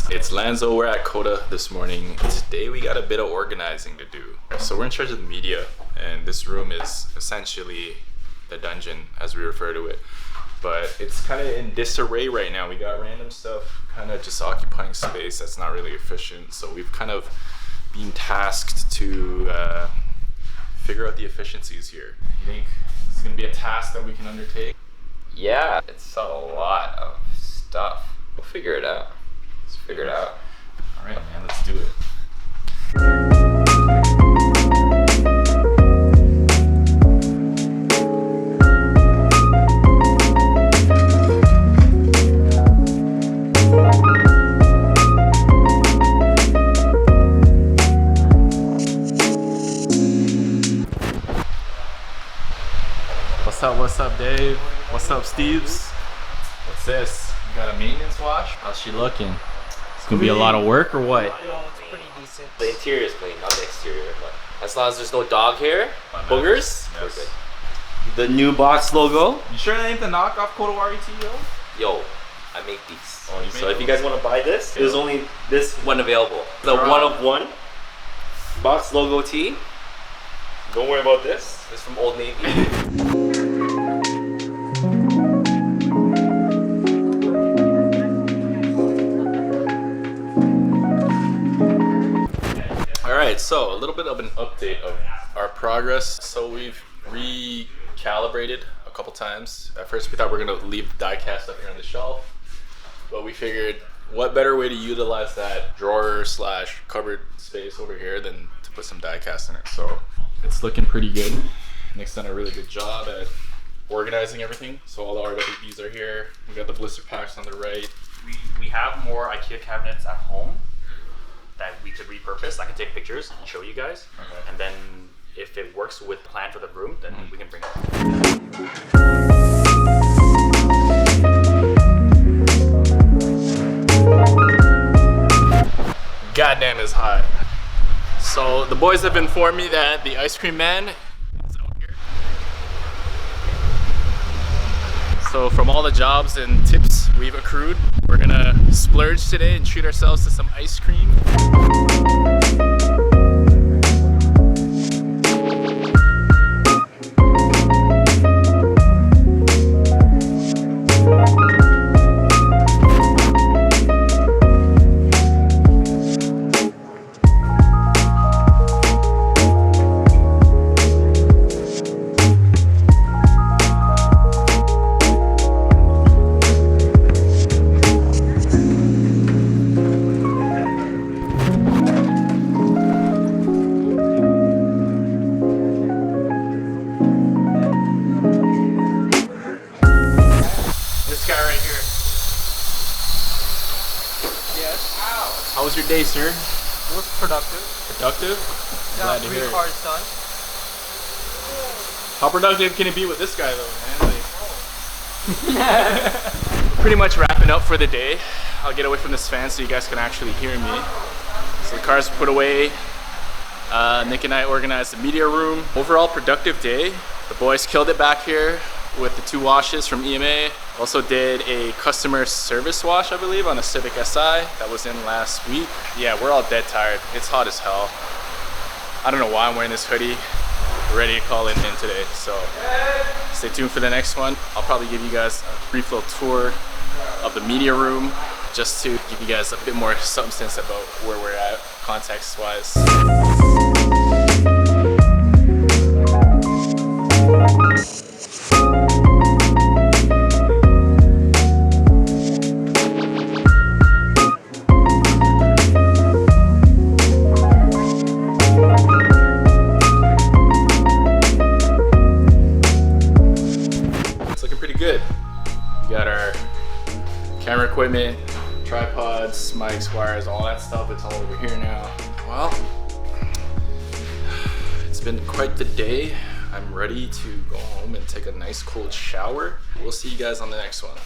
It's Lanzo, we're at Koda this morning. Today we got a bit of organizing to do. So we're in charge of the media, and this room is essentially the dungeon as we refer to it. But it's kind of in disarray right now. We got random stuff kind of just occupying space that's not really efficient. So we've kind of been tasked to figure out the efficiencies here. You think it's gonna be a task that we can undertake? Yeah, it's a lot of stuff. We'll figure it out. Let's figure it out. All right, man, let's do it. What's up, Dave? What's up, Steves? What's this? You got a maintenance wash? How's she looking? It's gonna be a lot of work or what? It's pretty decent. The interior is clean, not the exterior. But as long as there's no dog hair, boogers, we're good. The new box logo. You sure that ain't the knockoff Kodawari tee, yo? Yo, I make these. Oh, you so make if you those? guys want to buy this, there's only this one available. The one of one box logo tee. Don't worry about this. This is from Old Navy. Alright, so a little bit of an update of our progress. So we've recalibrated a couple times. At first we thought we were going to leave the die cast up here on the shelf, but we figured what better way to utilize that drawer slash cupboard space over here than to put some die cast in it. So it's looking pretty good. Nick's done a really good job at organizing everything. So all the RWBs are here. We got the blister packs on the right. We have more IKEA cabinets at home that we could repurpose. I can take pictures and show you guys. Okay. And then if it works with the plan for the room, then we can bring it. Goddamn, it's hot. So the boys have informed me that the ice cream man is out here. So from all the jobs and tips we've accrued, we're gonna splurge today and treat ourselves to some ice cream. How was your day, sir? It was productive. Productive? Got Glad to 3 hear it. cars done. How productive can it be with this guy though, man? Like... Pretty much wrapping up for the day. I'll get away from this fan so you guys can actually hear me. So the car's put away. Nick and I organized the media room. Overall productive day. The boys killed it back here with the 2 washes from EMA. Also did a customer service wash, I believe, on a Civic Si that was in last week. Yeah, we're all dead tired. It's hot as hell. I don't know why I'm wearing this hoodie. We're ready to call in today, so stay tuned for the next one. I'll probably give you guys a brief little tour of the media room just to give you guys a bit more substance about where we're at context-wise. Camera equipment, tripods, mics, wires, all that stuff, it's all over here now. Well, it's been quite the day. I'm ready to go home and take a nice cold shower. We'll see you guys on the next one.